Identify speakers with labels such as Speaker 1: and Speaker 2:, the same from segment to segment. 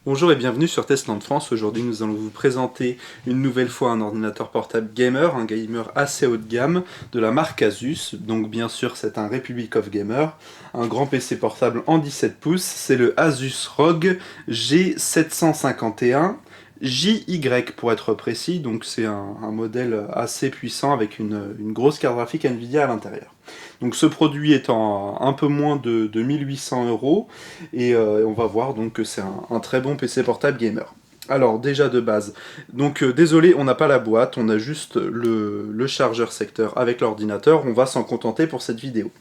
Speaker 1: Bonjour et bienvenue sur Testland France. Aujourd'hui nous allons vous présenter une nouvelle fois un ordinateur portable gamer, un gamer assez haut de gamme de la marque Asus. Donc bien sûr c'est un Republic of Gamer, un grand PC portable en 17 pouces. C'est le Asus ROG G751 JY pour être précis. Donc c'est un modèle assez puissant avec une grosse carte graphique Nvidia à l'intérieur. Donc ce produit est un peu moins de 1800 € et on va voir donc que c'est un très bon PC portable gamer. Alors déjà de base, donc désolé on n'a pas la boîte, on a juste le chargeur secteur avec l'ordinateur, on va s'en contenter pour cette vidéo.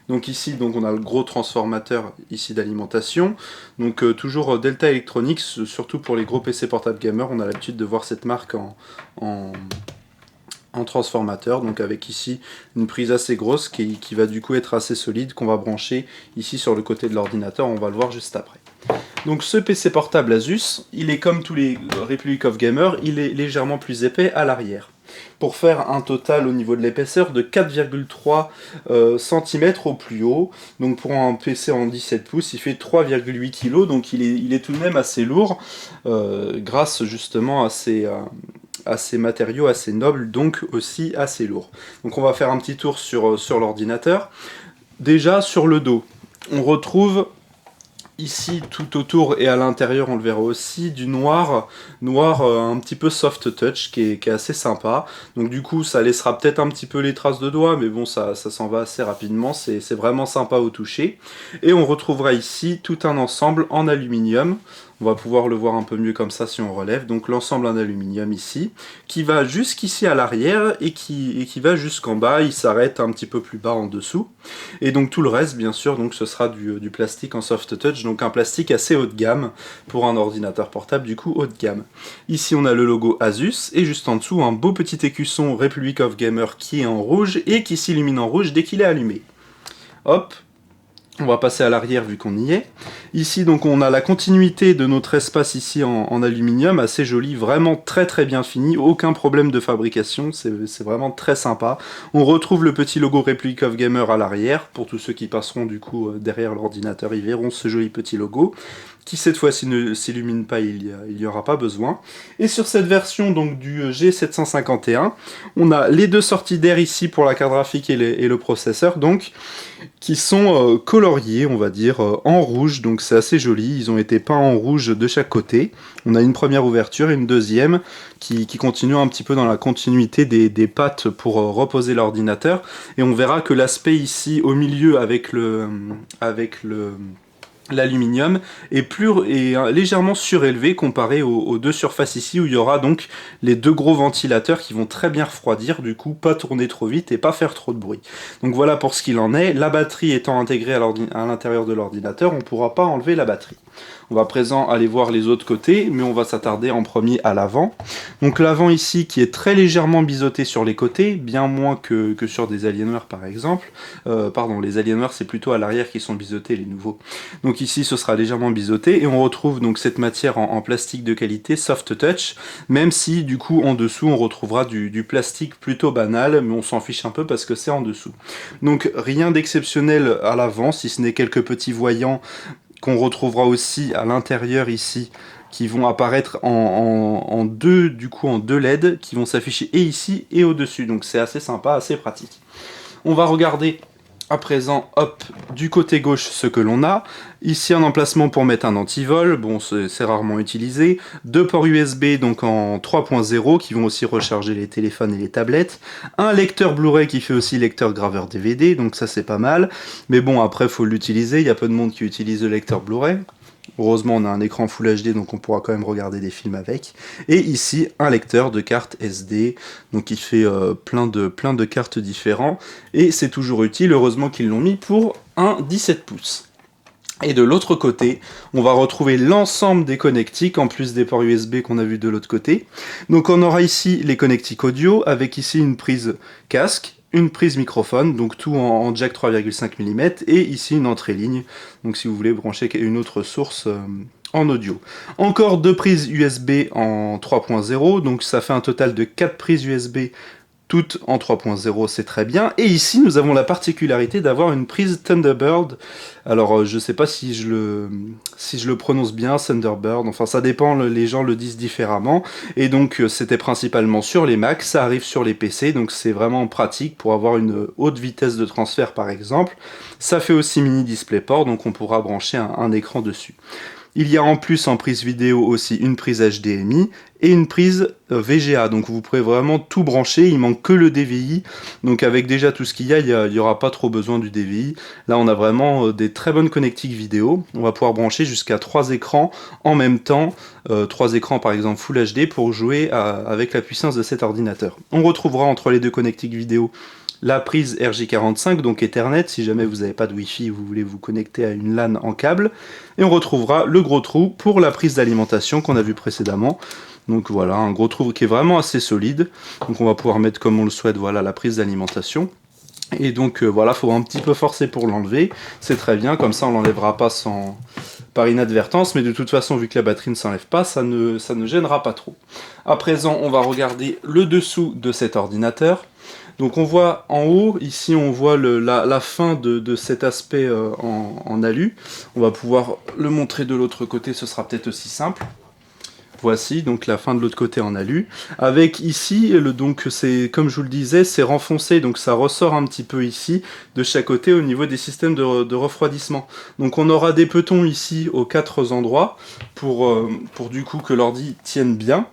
Speaker 1: Donc ici donc on a le gros transformateur ici d'alimentation, donc toujours Delta Electronics, surtout pour les gros PC portable gamer, on a l'habitude de voir cette marque en transformateur, donc avec ici une prise assez grosse qui va du coup être assez solide, qu'on va brancher ici sur le côté de l'ordinateur, on va le voir juste après. Donc ce PC portable Asus, il est comme tous les Republic of Gamer, il est légèrement plus épais à l'arrière. Pour faire un total au niveau de l'épaisseur de 4,3 cm au plus haut. Donc pour un PC en 17 pouces, il fait 3,8 kg, donc il est tout de même assez lourd, grâce justement à ces matériaux assez nobles, donc aussi assez lourds. Donc on va faire un petit tour sur l'ordinateur. Déjà sur le dos, on retrouve ici tout autour et à l'intérieur, on le verra aussi, du noir un petit peu soft touch qui est assez sympa. Donc du coup ça laissera peut-être un petit peu les traces de doigts, mais bon ça s'en va assez rapidement, c'est vraiment sympa au toucher. Et on retrouvera ici tout un ensemble en aluminium. On va pouvoir le voir un peu mieux comme ça si on relève. Donc l'ensemble en aluminium ici, qui va jusqu'ici à l'arrière et qui va jusqu'en bas. Il s'arrête un petit peu plus bas en dessous. Et donc tout le reste, bien sûr, donc ce sera du plastique en soft touch. Donc un plastique assez haut de gamme pour un ordinateur portable du coup haut de gamme. Ici on a le logo Asus et juste en dessous un beau petit écusson Republic of Gamer qui est en rouge et qui s'illumine en rouge dès qu'il est allumé. Hop! On va passer à l'arrière vu qu'on y est. Ici donc on a la continuité de notre espace ici en aluminium, assez joli, vraiment très bien fini, aucun problème de fabrication, c'est vraiment très sympa. On retrouve le petit logo Republic of Gamer à l'arrière, pour tous ceux qui passeront du coup derrière l'ordinateur, ils verront ce joli petit logo, qui cette fois-ci ne s'illumine pas, il n'y aura pas besoin. Et sur cette version donc du G751, on a les deux sorties d'air ici pour la carte graphique et le processeur, donc qui sont coloriés, on va dire, en rouge, donc c'est assez joli, ils ont été peints en rouge de chaque côté. On a une première ouverture et une deuxième qui continue un petit peu dans la continuité des pattes pour reposer l'ordinateur, et on verra que l'aspect ici au milieu avec l'aluminium est légèrement surélevé comparé aux deux surfaces ici où il y aura donc les deux gros ventilateurs qui vont très bien refroidir, du coup pas tourner trop vite et pas faire trop de bruit. Donc voilà pour ce qu'il en est. La batterie étant intégrée à l'intérieur de l'ordinateur, on ne pourra pas enlever la batterie. On va à présent aller voir les autres côtés, mais on va s'attarder en premier à l'avant. Donc l'avant ici qui est très légèrement biseauté sur les côtés, bien moins que sur des Alienware par exemple. Pardon, les Alienware c'est plutôt à l'arrière qui sont biseautés, les nouveaux. Donc ici ce sera légèrement biseauté, et on retrouve donc cette matière en plastique de qualité, soft touch, même si du coup en dessous on retrouvera du plastique plutôt banal, mais on s'en fiche un peu parce que c'est en dessous. Donc rien d'exceptionnel à l'avant, si ce n'est quelques petits voyants qu'on retrouvera aussi à l'intérieur ici, qui vont apparaître en deux LED, qui vont s'afficher et ici et au-dessus, donc c'est assez sympa, assez pratique. On va regarder à présent, hop, du côté gauche ce que l'on a. Ici un emplacement pour mettre un antivol, bon c'est rarement utilisé. Deux ports USB donc en 3.0 qui vont aussi recharger les téléphones et les tablettes. Un lecteur Blu-ray qui fait aussi lecteur graveur DVD, donc ça c'est pas mal. Mais bon après faut l'utiliser, il y a peu de monde qui utilise le lecteur Blu-ray. Heureusement on a un écran Full HD donc on pourra quand même regarder des films avec. Et ici un lecteur de cartes SD, donc il fait plein de cartes différents. Et c'est toujours utile, heureusement qu'ils l'ont mis pour un 17 pouces. Et de l'autre côté, on va retrouver l'ensemble des connectiques, en plus des ports USB qu'on a vu de l'autre côté. Donc on aura ici les connectiques audio, avec ici une prise casque, une prise microphone, donc tout en jack 3,5 mm, et ici une entrée ligne, donc si vous voulez brancher une autre source en audio. Encore deux prises USB en 3.0, donc ça fait un total de 4 prises USB toutes en 3.0, c'est très bien. Et ici, nous avons la particularité d'avoir une prise Thunderbird. Alors, je sais pas si je le prononce bien, Thunderbird, enfin ça dépend, les gens le disent différemment. Et donc, c'était principalement sur les Mac, ça arrive sur les PC, donc c'est vraiment pratique pour avoir une haute vitesse de transfert par exemple. Ça fait aussi mini DisplayPort, donc on pourra brancher un écran dessus. Il y a en plus en prise vidéo aussi une prise HDMI et une prise VGA, donc vous pouvez vraiment tout brancher, il manque que le DVI, donc avec déjà tout ce qu'il y a, il n'y aura pas trop besoin du DVI. Là on a vraiment des très bonnes connectiques vidéo, on va pouvoir brancher jusqu'à 3 écrans en même temps, 3 écrans par exemple Full HD pour jouer avec la puissance de cet ordinateur. On retrouvera entre les deux connectiques vidéo la prise RJ45, donc Ethernet, si jamais vous n'avez pas de Wi-Fi et vous voulez vous connecter à une LAN en câble. Et on retrouvera le gros trou pour la prise d'alimentation qu'on a vu précédemment. Donc voilà, un gros trou qui est vraiment assez solide. Donc on va pouvoir mettre comme on le souhaite, voilà, la prise d'alimentation. Et donc voilà, il faut un petit peu forcer pour l'enlever. C'est très bien, comme ça on l'enlèvera pas par inadvertance, mais de toute façon, vu que la batterie ne s'enlève pas, ça ne gênera pas trop. À présent, on va regarder le dessous de cet ordinateur. Donc on voit en haut, ici on voit la fin de cet aspect en alu. On va pouvoir le montrer de l'autre côté, ce sera peut-être aussi simple. Voici donc la fin de l'autre côté en alu. Avec ici, donc c'est comme je vous le disais, c'est renfoncé, donc ça ressort un petit peu ici, de chaque côté au niveau des systèmes de refroidissement. Donc on aura des petons ici aux 4 endroits, pour du coup que l'ordi tienne bien.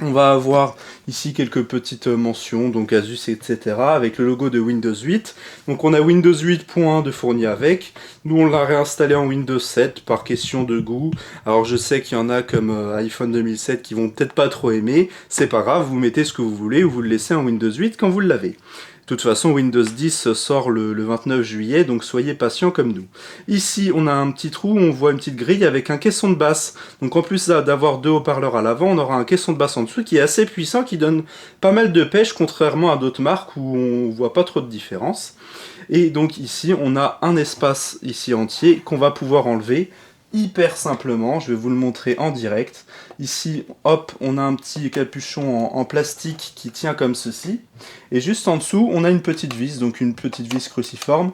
Speaker 1: On va avoir ici quelques petites mentions, donc Asus, etc., avec le logo de Windows 8. Donc on a Windows 8.1 de fourni avec. Nous on l'a réinstallé en Windows 7 par question de goût. Alors je sais qu'il y en a comme iPhone 2007 qui vont peut-être pas trop aimer. C'est pas grave, vous mettez ce que vous voulez ou vous le laissez en Windows 8 quand vous l'avez. De toute façon, Windows 10 sort le 29 juillet, donc soyez patients comme nous. Ici, on a un petit trou, on voit une petite grille avec un caisson de basse. Donc en plus d'avoir 2 haut-parleurs à l'avant, on aura un caisson de basse en dessous qui est assez puissant, qui donne pas mal de pêche, contrairement à d'autres marques où on voit pas trop de différence. Et donc ici, on a un espace ici entier qu'on va pouvoir enlever hyper simplement. Je vais vous le montrer en direct. Ici, hop, on a un petit capuchon en plastique qui tient comme ceci. Et juste en dessous, on a une petite vis, donc une petite vis cruciforme.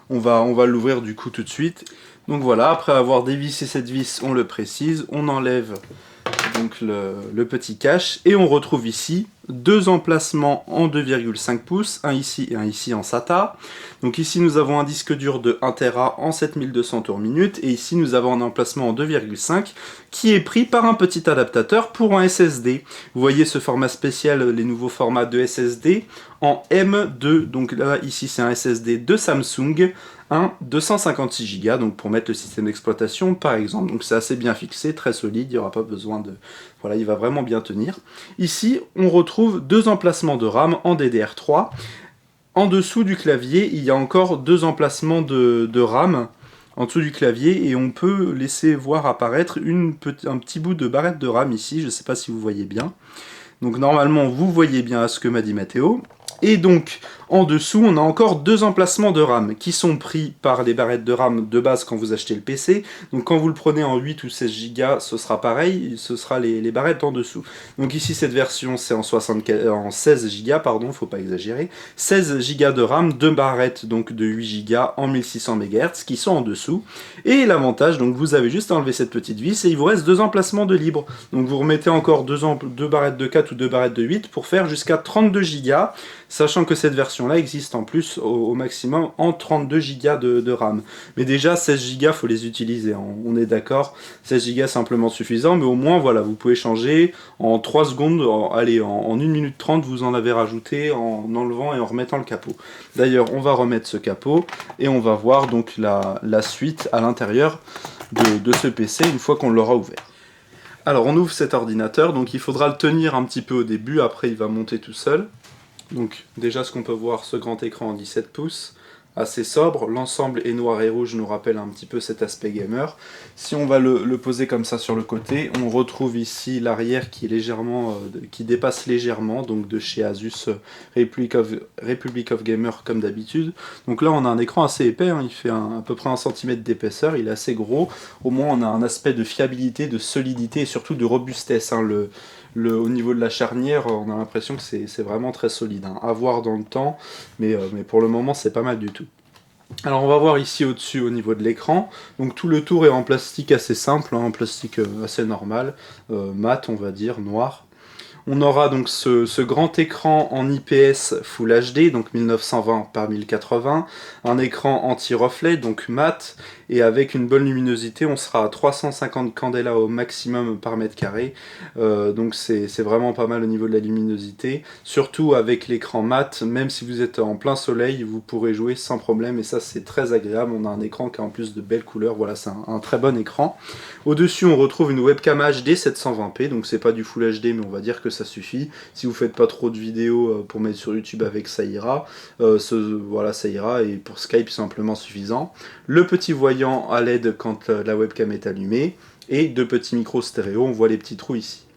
Speaker 1: On va l'ouvrir du coup tout de suite. Donc voilà, après avoir dévissé cette vis, on le précise, on enlève donc le petit cache et on retrouve ici 2 emplacements en 2,5 pouces, un ici et un ici en SATA. Donc ici nous avons un disque dur de 1 Tera en 7200 tours minute et ici nous avons un emplacement en 2,5 qui est pris par un petit adaptateur pour un SSD. Vous voyez ce format spécial, les nouveaux formats de SSD en M2, donc là ici c'est un SSD de Samsung, un 256 Go, donc pour mettre le système d'exploitation par exemple. Donc c'est assez bien fixé, très solide, il n'y aura pas besoin de... Voilà, il va vraiment bien tenir. Ici, on retrouve 2 emplacements de RAM en DDR3. En dessous du clavier, il y a encore 2 emplacements de RAM en dessous du clavier et on peut laisser voir apparaître un petit bout de barrette de RAM ici, je ne sais pas si vous voyez bien. Donc normalement, vous voyez bien à ce que m'a dit Mathéo. Et donc, en dessous, on a encore 2 emplacements de RAM qui sont pris par les barrettes de RAM de base quand vous achetez le PC. Donc quand vous le prenez en 8 ou 16 Go, ce sera pareil, ce sera les barrettes en dessous. Donc ici, cette version, c'est en 16 Go, pardon, faut pas exagérer. 16 Go de RAM, 2 barrettes donc de 8 Go en 1600 MHz qui sont en dessous. Et l'avantage, donc vous avez juste enlevé cette petite vis et il vous reste 2 emplacements de libre. Donc vous remettez encore 2 barrettes de 4 ou 2 barrettes de 8 pour faire jusqu'à 32 Go. Sachant que cette version-là existe en plus au maximum en 32 Go de RAM. Mais déjà, 16 Go, faut les utiliser, hein. On est d'accord, 16 Go simplement suffisant, mais au moins, voilà, vous pouvez changer en 3 secondes, en 1 minute 30, vous en avez rajouté en enlevant et en remettant le capot. D'ailleurs, on va remettre ce capot et on va voir donc la suite à l'intérieur de ce PC une fois qu'on l'aura ouvert. Alors, on ouvre cet ordinateur, donc il faudra le tenir un petit peu au début, après il va monter tout seul. Donc déjà ce qu'on peut voir, ce grand écran en 17 pouces, assez sobre, l'ensemble est noir et rouge, nous rappelle un petit peu cet aspect gamer. Si on va le poser comme ça sur le côté, on retrouve ici l'arrière qui est légèrement, qui dépasse légèrement, donc de chez Asus Republic of Gamer comme d'habitude. Donc là on a un écran assez épais, hein, il fait à peu près 1 cm d'épaisseur, il est assez gros, au moins on a un aspect de fiabilité, de solidité et surtout de robustesse, hein. au niveau de la charnière, on a l'impression que c'est vraiment très solide, hein. À voir dans le temps, mais pour le moment c'est pas mal du tout. Alors on va voir ici au-dessus au niveau de l'écran, donc tout le tour est en plastique assez simple, hein, en plastique assez normal, mat on va dire, noir. On aura donc ce grand écran en IPS Full HD, donc 1920 par 1080, un écran anti-reflet, donc mat, et avec une bonne luminosité, on sera à 350 candela au maximum par mètre carré, donc c'est vraiment pas mal au niveau de la luminosité, surtout avec l'écran mat, même si vous êtes en plein soleil, vous pourrez jouer sans problème, et ça c'est très agréable, on a un écran qui a en plus de belles couleurs, voilà c'est un très bon écran. Au-dessus on retrouve une webcam HD 720p, donc c'est pas du Full HD, mais on va dire que ça suffit. Si vous faites pas trop de vidéos pour mettre sur YouTube avec, ça ira. Voilà, ça ira, et pour Skype simplement suffisant. Le petit voyant à LED quand la webcam est allumée, et deux petits micros stéréo, on voit les petits trous ici.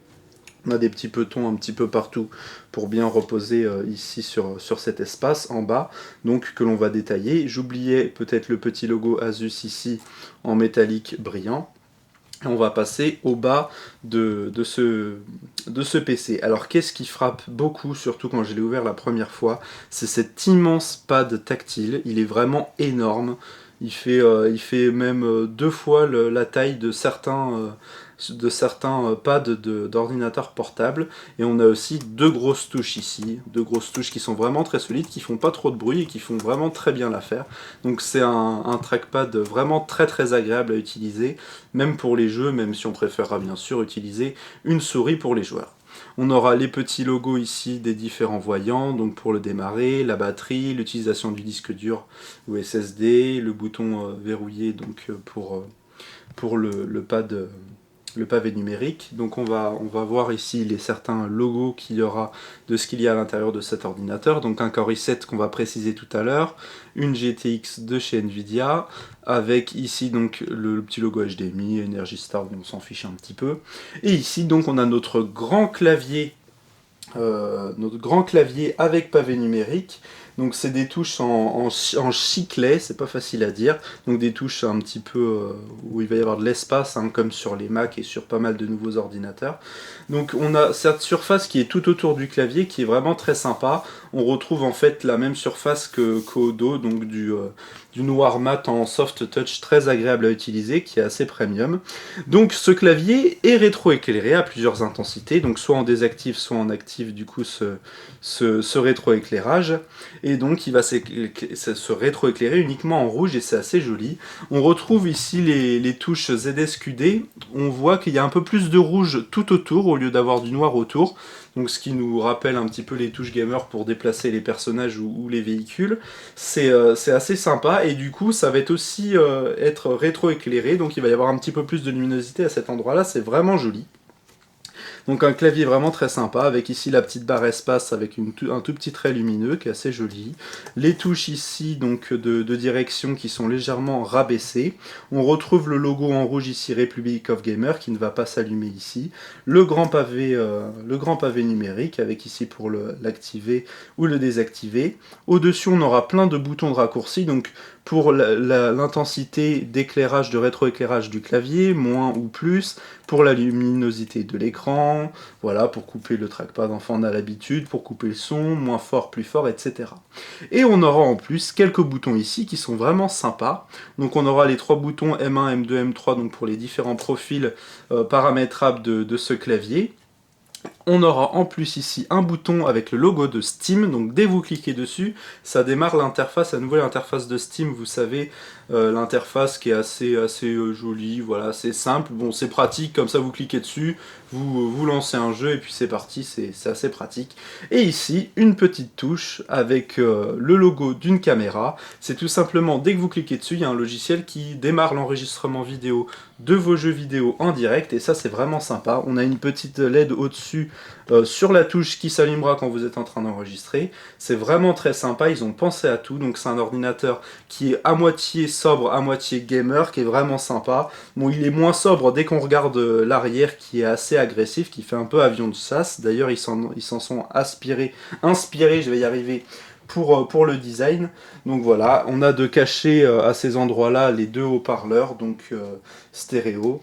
Speaker 1: On a des petits petons un petit peu partout pour bien reposer ici sur cet espace en bas, donc que l'on va détailler. J'oubliais peut-être le petit logo Asus ici en métallique brillant. On va passer au bas de ce PC. Alors qu'est-ce qui frappe beaucoup, surtout quand je l'ai ouvert la première fois, c'est cet immense pad tactile. Il est vraiment énorme. Il fait même deux fois la taille de certains pads d'ordinateurs portables. Et on a aussi deux grosses touches ici, deux grosses touches qui sont vraiment très solides, qui font pas trop de bruit et qui font vraiment très bien l'affaire. Donc c'est un trackpad vraiment très très agréable à utiliser, même pour les jeux, même si on préférera bien sûr utiliser une souris pour les joueurs. On aura les petits logos ici des différents voyants, donc pour le démarrer, la batterie, l'utilisation du disque dur ou SSD, le bouton verrouillé donc pour le pad, le pavé numérique. Donc on va voir ici certains logos qu'il y aura de ce qu'il y a à l'intérieur de cet ordinateur. Donc un Core i7 qu'on va préciser tout à l'heure, une GTX de chez Nvidia, avec ici donc le petit logo HDMI, Energy Star, on s'en fiche un petit peu. Et ici donc on a notre grand clavier avec pavé numérique. Donc c'est des touches en chiclet, c'est pas facile à dire. Donc des touches un petit peu où il va y avoir de l'espace, hein, comme sur les Mac et sur pas mal de nouveaux ordinateurs. Donc on a cette surface qui est tout autour du clavier, qui est vraiment très sympa. On retrouve en fait la même surface qu'au dos, donc du noir mat en soft touch très agréable à utiliser, qui est assez premium. Donc ce clavier est rétroéclairé à plusieurs intensités, donc soit en désactive, soit en active du coup ce rétroéclairage. Et donc il va se rétroéclairer uniquement en rouge et c'est assez joli. On retrouve ici les touches ZSQD, on voit qu'il y a un peu plus de rouge tout autour au lieu d'avoir du noir autour. Donc ce qui nous rappelle un petit peu les touches gamer pour déplacer les personnages ou les véhicules. C'est assez sympa et du coup ça va être aussi être rétroéclairé, donc il va y avoir un petit peu plus de luminosité à cet endroit là, c'est vraiment joli. Donc un clavier vraiment très sympa, avec ici la petite barre espace avec un tout petit trait lumineux qui est assez joli. Les touches ici donc de direction qui sont légèrement rabaissées. On retrouve le logo en rouge ici Republic of Gamer qui ne va pas s'allumer ici. Le grand pavé numérique avec ici pour l'activer ou le désactiver. Au-dessus on aura plein de boutons de raccourci, donc pour l'intensité d'éclairage, de rétroéclairage du clavier, moins ou plus, pour la luminosité de l'écran, voilà, pour couper le trackpad, enfin on a l'habitude, pour couper le son, moins fort, plus fort, etc. Et on aura en plus quelques boutons ici qui sont vraiment sympas. Donc on aura les trois boutons M1, M2, M3, donc pour les différents profils paramétrables de ce clavier. On aura en plus ici un bouton avec le logo de Steam, donc dès que vous cliquez dessus, ça démarre l'interface, la nouvelle interface de Steam, vous savez, l'interface qui est assez jolie, voilà, c'est simple, bon c'est pratique, comme ça vous cliquez dessus, vous lancez un jeu et puis c'est parti, c'est assez pratique. Et ici, une petite touche avec le logo d'une caméra, c'est tout simplement, dès que vous cliquez dessus, il y a un logiciel qui démarre l'enregistrement vidéo de vos jeux vidéo en direct, et ça c'est vraiment sympa. On a une petite LED au-dessus sur la touche qui s'allumera quand vous êtes en train d'enregistrer. C'est vraiment très sympa, ils ont pensé à tout, donc c'est un ordinateur qui est à moitié sobre, à moitié gamer, qui est vraiment sympa. Bon, il est moins sobre dès qu'on regarde l'arrière qui est assez agressif, qui fait un peu avion de chasse. D'ailleurs, ils s'en sont inspirés, je vais y arriver, pour le design. Donc voilà, on a de cacher à ces endroits-là les deux haut-parleurs, donc stéréo.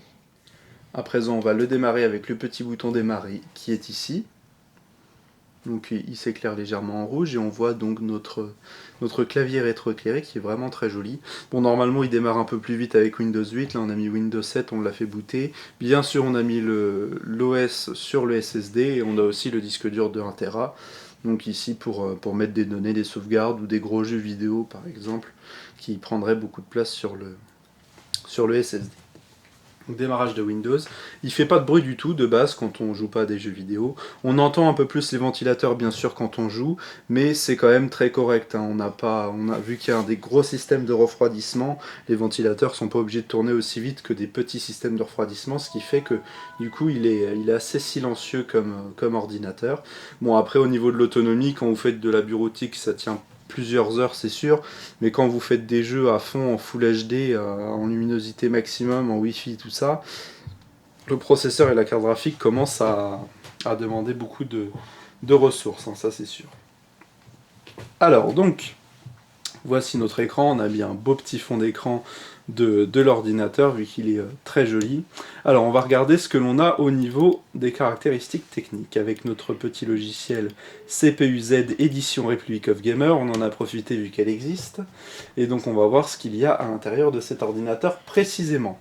Speaker 1: À présent, on va le démarrer avec le petit bouton démarrer qui est ici. Donc il s'éclaire légèrement en rouge et on voit donc notre clavier rétroéclairé qui est vraiment très joli. Bon, normalement il démarre un peu plus vite avec Windows 8, là on a mis Windows 7, on l'a fait booter. Bien sûr on a mis l'OS sur le SSD et on a aussi le disque dur de 1 Tera. Donc ici pour mettre des données, des sauvegardes ou des gros jeux vidéo par exemple, qui prendraient beaucoup de place sur le SSD. Donc démarrage de Windows, il fait pas de bruit du tout de base quand on joue pas à des jeux vidéo. On entend un peu plus les ventilateurs bien sûr quand on joue, mais c'est quand même très correct. Hein. On a vu qu'il y a des gros systèmes de refroidissement, les ventilateurs sont pas obligés de tourner aussi vite que des petits systèmes de refroidissement, ce qui fait que du coup il est assez silencieux comme ordinateur. Bon après au niveau de l'autonomie, quand vous faites de la bureautique, ça tient plusieurs heures c'est sûr, mais quand vous faites des jeux à fond en Full HD, en luminosité maximum, en Wi-Fi, tout ça, le processeur et la carte graphique commencent à demander beaucoup de ressources, hein, ça c'est sûr. Alors donc, voici notre écran, on a mis un beau petit fond d'écran de l'ordinateur vu qu'il est très joli. Alors on va regarder ce que l'on a au niveau des caractéristiques techniques avec notre petit logiciel CPU-Z Édition Republic of Gamer, on en a profité vu qu'elle existe, et donc on va voir ce qu'il y a à l'intérieur de cet ordinateur précisément.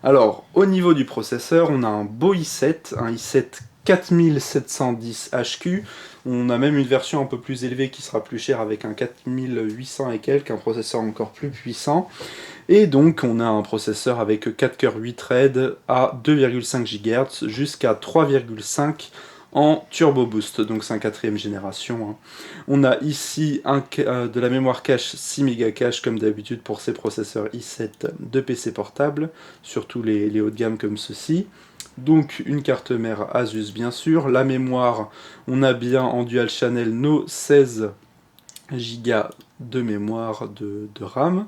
Speaker 1: Alors au niveau du processeur, on a un beau i7, un i7 4710 HQ, on a même une version un peu plus élevée qui sera plus chère avec un 4800 et quelques, un processeur encore plus puissant. Et donc on a un processeur avec 4 cœurs 8 threads à 2,5 GHz jusqu'à 3,5 en Turbo Boost, donc c'est un 4ème génération. Hein. On a ici de la mémoire cache 6 mégas cache comme d'habitude pour ces processeurs i7 de PC portable, surtout les hauts de gamme comme ceci. Donc une carte mère Asus bien sûr, la mémoire, on a bien en dual channel nos 16 Go de mémoire de RAM.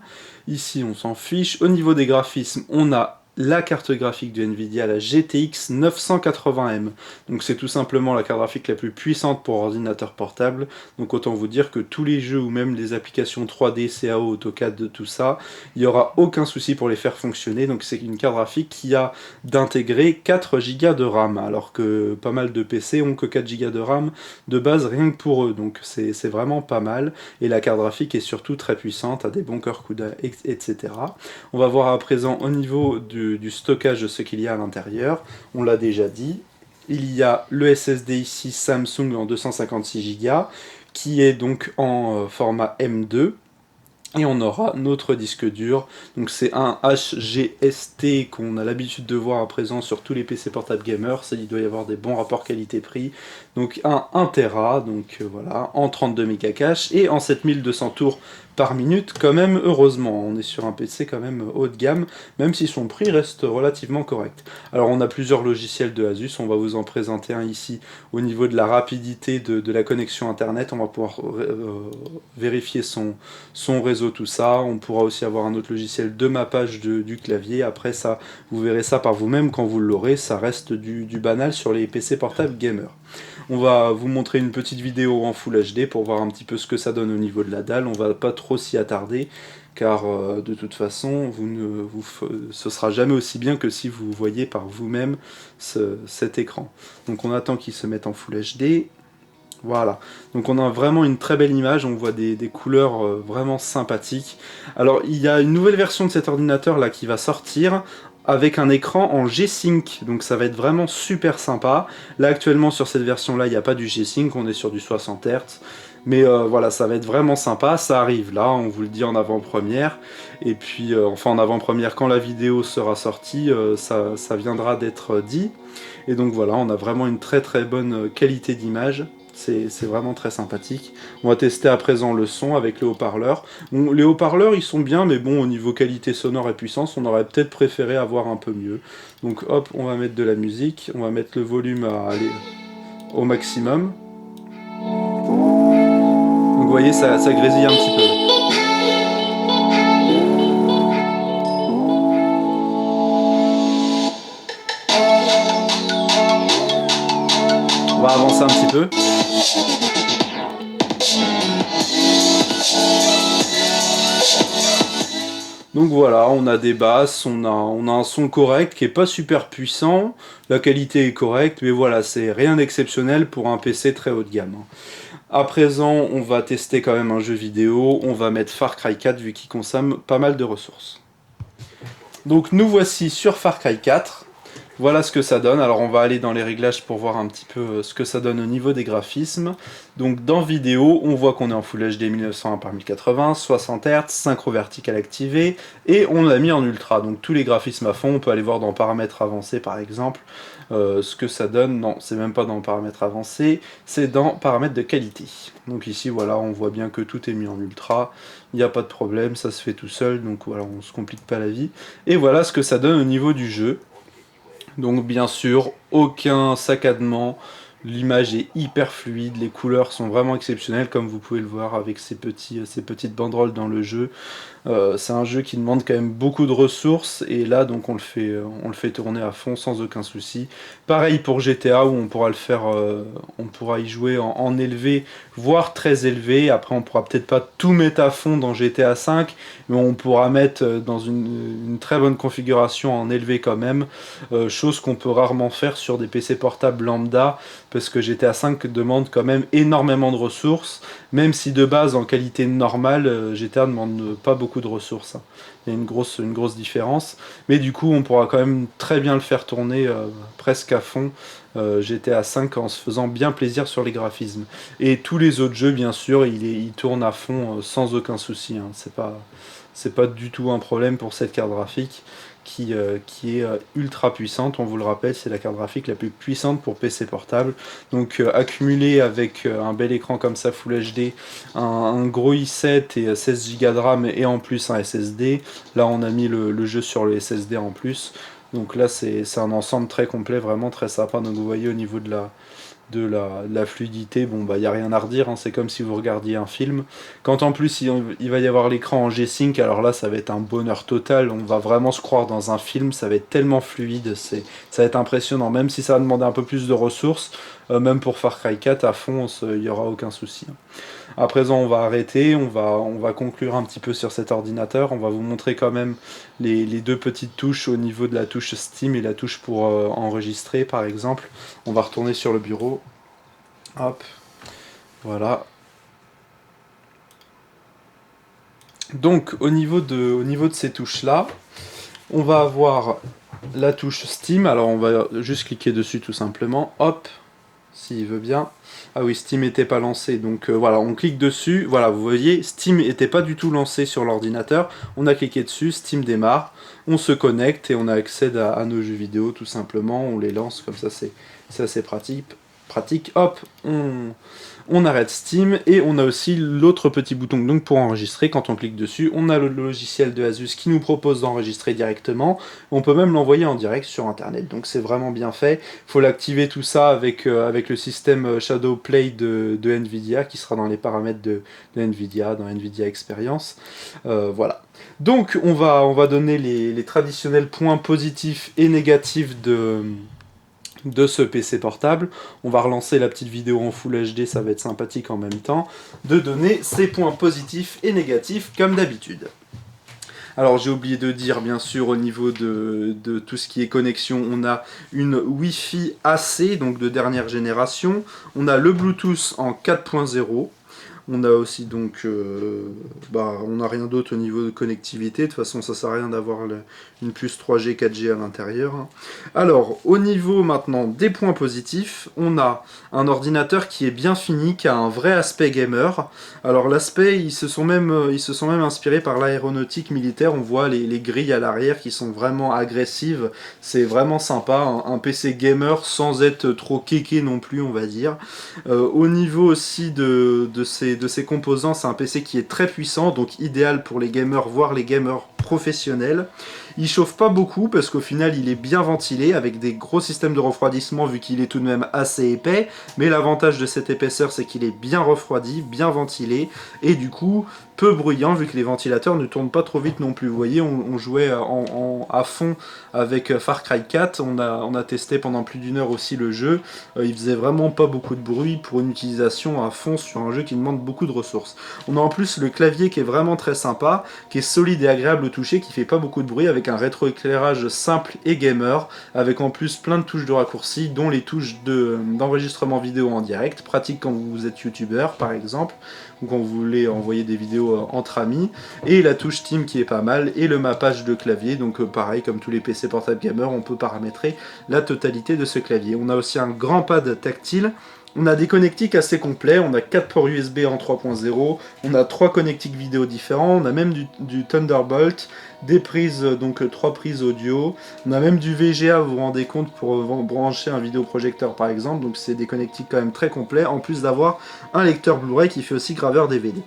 Speaker 1: Ici on s'en fiche. Au niveau des graphismes, on a la carte graphique de Nvidia, la GTX 980M. Donc c'est tout simplement la carte graphique la plus puissante pour ordinateur portable. Donc autant vous dire que tous les jeux ou même les applications 3D, CAO, AutoCAD, tout ça, il n'y aura aucun souci pour les faire fonctionner. Donc c'est une carte graphique qui a d'intégrer 4 Go de RAM, alors que pas mal de PC ont que 4 Go de RAM de base rien que pour eux. Donc c'est vraiment pas mal. Et la carte graphique est surtout très puissante, a des bons cœurs CUDA, etc. On va voir à présent au niveau du stockage de ce qu'il y a à l'intérieur. On l'a déjà dit. Il y a le SSD ici Samsung en 256 Go, qui est donc en format M2. Et on aura notre disque dur, donc c'est un HGST qu'on a l'habitude de voir à présent sur tous les PC portables gamers, il doit y avoir des bons rapports qualité-prix, donc un 1 Tera, donc voilà, en 32 mégas cache et en 7200 tours par minute, quand même heureusement, on est sur un PC quand même haut de gamme, même si son prix reste relativement correct. Alors on a plusieurs logiciels de Asus, on va vous en présenter un ici au niveau de la rapidité de la connexion internet, on va pouvoir vérifier son réseau, tout ça. On pourra aussi avoir un autre logiciel de mappage du clavier. Après ça, vous verrez ça par vous-même quand vous l'aurez. Ça reste du banal sur les PC portables gamers. On va vous montrer une petite vidéo en Full HD pour voir un petit peu ce que ça donne au niveau de la dalle. On va pas trop s'y attarder car de toute façon, ce sera jamais aussi bien que si vous voyez par vous-même cet écran. Donc on attend qu'il se mette en Full HD. Voilà, donc on a vraiment une très belle image, on voit des couleurs vraiment sympathiques. Alors il y a une nouvelle version de cet ordinateur là qui va sortir avec un écran en G-Sync, donc ça va être vraiment super sympa. Là actuellement sur cette version là il n'y a pas du G-Sync, on est sur du 60 Hz. Mais voilà, ça va être vraiment sympa, ça arrive là, on vous le dit en avant-première. Et puis, enfin en avant-première, quand la vidéo sera sortie, ça viendra d'être dit. Et donc voilà, on a vraiment une très très bonne qualité d'image. C'est vraiment très sympathique. On va tester à présent le son avec les haut-parleurs. Bon, les haut-parleurs ils sont bien, mais bon, au niveau qualité sonore et puissance, on aurait peut-être préféré avoir un peu mieux. Donc hop, on va mettre de la musique, on va mettre le volume à aller au maximum. Donc vous voyez, ça grésille un petit peu. On va avancer un petit peu. Donc voilà, on a des basses, on a un son correct qui est pas super puissant, la qualité est correcte, mais voilà, c'est rien d'exceptionnel pour un PC très haut de gamme. À présent, on va tester quand même un jeu vidéo, on va mettre Far Cry 4 vu qu'il consomme pas mal de ressources. Donc nous voici sur Far Cry 4. Voilà ce que ça donne. Alors on va aller dans les réglages pour voir un petit peu ce que ça donne au niveau des graphismes. Donc dans vidéo, on voit qu'on est en Full HD 1920 par 1080, 60 Hz, synchro vertical activé, et on l'a mis en ultra. Donc tous les graphismes à fond, on peut aller voir dans paramètres avancés par exemple, ce que ça donne. Non, c'est même pas dans paramètres avancés, c'est dans paramètres de qualité. Donc ici voilà, on voit bien que tout est mis en ultra, il n'y a pas de problème, ça se fait tout seul, donc voilà, on se complique pas la vie. Et voilà ce que ça donne au niveau du jeu. Donc bien sûr, aucun saccadement, l'image est hyper fluide, les couleurs sont vraiment exceptionnelles comme vous pouvez le voir avec ces petites banderoles dans le jeu. C'est un jeu qui demande quand même beaucoup de ressources et là donc on le fait tourner à fond sans aucun souci. Pareil pour GTA où on pourra le faire, on pourra y jouer en élevé, voire très élevé. Après on pourra peut-être pas tout mettre à fond dans GTA 5, mais on pourra mettre dans une très bonne configuration en élevé quand même, chose qu'on peut rarement faire sur des PC portables lambda parce que GTA 5 demande quand même énormément de ressources, même si de base en qualité normale GTA ne demande pas beaucoup de ressources. Il y a une grosse différence. Mais du coup, on pourra quand même très bien le faire tourner presque à fond GTA 5 en se faisant bien plaisir sur les graphismes. Et tous les autres jeux, bien sûr, ils tournent à fond sans aucun souci. Hein. C'est pas du tout un problème pour cette carte graphique qui est ultra puissante. On vous le rappelle, c'est la carte graphique la plus puissante pour PC portable. Donc accumulé avec un bel écran comme ça Full HD, un gros i7 et 16 Go de RAM et en plus un SSD. Là on a mis le jeu sur le SSD en plus. Donc là c'est un ensemble très complet, vraiment très sympa. Donc vous voyez au niveau de la fluidité, bon bah il n'y a rien à redire, hein, c'est comme si vous regardiez un film. Quand en plus il va y avoir l'écran en G-Sync, alors là ça va être un bonheur total, on va vraiment se croire dans un film, ça va être tellement fluide, ça va être impressionnant, même si ça va demander un peu plus de ressources, même pour Far Cry 4 à fond, il n'y aura aucun souci. À présent, on va arrêter, on va conclure un petit peu sur cet ordinateur. On va vous montrer quand même les deux petites touches au niveau de la touche Steam et la touche pour enregistrer, par exemple. On va retourner sur le bureau. Hop, voilà. Donc, au niveau de ces touches-là, on va avoir la touche Steam. Alors, on va juste cliquer dessus tout simplement. Hop, s'il veut bien. Ah oui, Steam n'était pas lancé, donc voilà, on clique dessus, voilà, vous voyez, Steam n'était pas du tout lancé sur l'ordinateur, on a cliqué dessus, Steam démarre, on se connecte et on a accès à nos jeux vidéo tout simplement, on les lance comme ça, c'est assez pratique, hop, on arrête Steam et on a aussi l'autre petit bouton donc pour enregistrer. Quand on clique dessus, on a le logiciel de Asus qui nous propose d'enregistrer directement. On peut même l'envoyer en direct sur internet, donc c'est vraiment bien fait. Il faut l'activer tout ça avec le système Shadow Play de Nvidia qui sera dans les paramètres de Nvidia, dans Nvidia Experience. Voilà. Donc on va donner les traditionnels points positifs et négatifs de ce PC portable. On va relancer la petite vidéo en Full HD, ça va être sympathique en même temps, de donner ses points positifs et négatifs comme d'habitude. Alors j'ai oublié de dire bien sûr au niveau de tout ce qui est connexion, on a une Wi-Fi AC, donc de dernière génération, on a le Bluetooth en 4.0, on a aussi donc, on n'a rien d'autre au niveau de connectivité, de toute façon ça sert à rien d'avoir une puce 3G, 4G à l'intérieur. Alors, au niveau maintenant des points positifs, on a un ordinateur qui est bien fini, qui a un vrai aspect gamer. Alors l'aspect, ils se sont même inspirés par l'aéronautique militaire, on voit les grilles à l'arrière qui sont vraiment agressives, c'est vraiment sympa, un PC gamer sans être trop kéké non plus on va dire. Au niveau aussi de ses composants, c'est un PC qui est très puissant, donc idéal pour les gamers, voire les gamers professionnels. Il chauffe pas beaucoup parce qu'au final il est bien ventilé avec des gros systèmes de refroidissement vu qu'il est tout de même assez épais, mais l'avantage de cette épaisseur c'est qu'il est bien refroidi, bien ventilé et du coup peu bruyant vu que les ventilateurs ne tournent pas trop vite non plus. Vous voyez, on jouait à fond avec Far Cry 4, on a testé pendant plus d'une heure aussi le jeu, il faisait vraiment pas beaucoup de bruit pour une utilisation à fond sur un jeu qui demande beaucoup de ressources. On a en plus le clavier qui est vraiment très sympa, qui est solide et agréable toucher qui fait pas beaucoup de bruit, avec un rétroéclairage simple et gamer, avec en plus plein de touches de raccourcis, dont les touches d'enregistrement vidéo en direct, pratique quand vous êtes youtubeur par exemple, ou quand vous voulez envoyer des vidéos entre amis, et la touche Team qui est pas mal, et le mappage de clavier, donc pareil comme tous les PC portables gamer, on peut paramétrer la totalité de ce clavier. On a aussi un grand pad tactile. On a des connectiques assez complets, on a 4 ports USB en 3.0, on a 3 connectiques vidéo différents, on a même du Thunderbolt, des prises, donc 3 prises audio, on a même du VGA, vous vous rendez compte, pour brancher un vidéoprojecteur par exemple, donc c'est des connectiques quand même très complets, en plus d'avoir un lecteur Blu-ray qui fait aussi graveur DVD.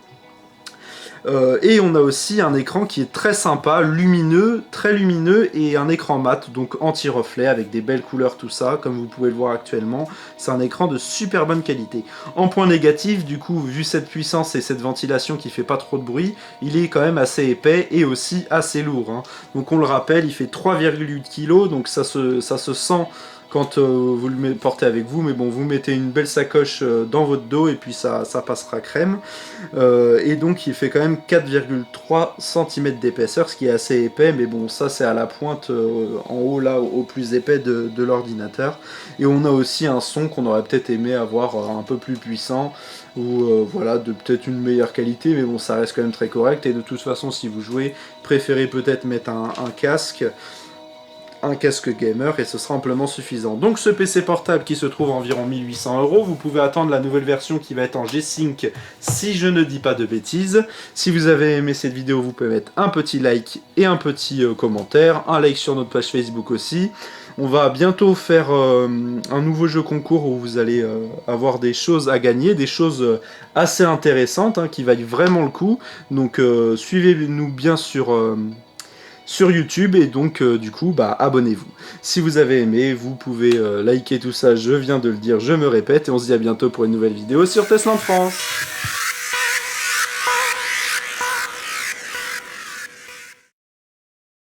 Speaker 1: Et on a aussi un écran qui est très sympa, lumineux, très lumineux, et un écran mat, donc anti-reflet, avec des belles couleurs, tout ça, comme vous pouvez le voir actuellement. C'est un écran de super bonne qualité. En point négatif, du coup, vu cette puissance et cette ventilation qui fait pas trop de bruit, il est quand même assez épais et aussi assez lourd, hein. Donc on le rappelle, il fait 3,8 kg, donc ça se sent quand vous le portez avec vous, mais bon, vous mettez une belle sacoche dans votre dos et puis ça passera crème. Et donc il fait quand même 4,3 cm d'épaisseur, ce qui est assez épais, mais bon, ça c'est à la pointe en haut là, au plus épais de l'ordinateur. Et on a aussi un son qu'on aurait peut-être aimé avoir un peu plus puissant, ou voilà, de peut-être une meilleure qualité, mais bon, ça reste quand même très correct. Et de toute façon, si vous jouez, préférez peut-être mettre un casque gamer, et ce sera amplement suffisant. Donc ce PC portable qui se trouve à environ 1800 €, vous pouvez attendre la nouvelle version qui va être en G-Sync, si je ne dis pas de bêtises. Si vous avez aimé cette vidéo, vous pouvez mettre un petit like et un petit commentaire, un like sur notre page Facebook aussi. On va bientôt faire un nouveau jeu concours où vous allez avoir des choses à gagner, des choses assez intéressantes, hein, qui valent vraiment le coup. Donc suivez-nous bien sur YouTube, et donc du coup abonnez-vous. Si vous avez aimé, vous pouvez liker tout ça, je viens de le dire, je me répète, et on se dit à bientôt pour une nouvelle vidéo sur Tesla France.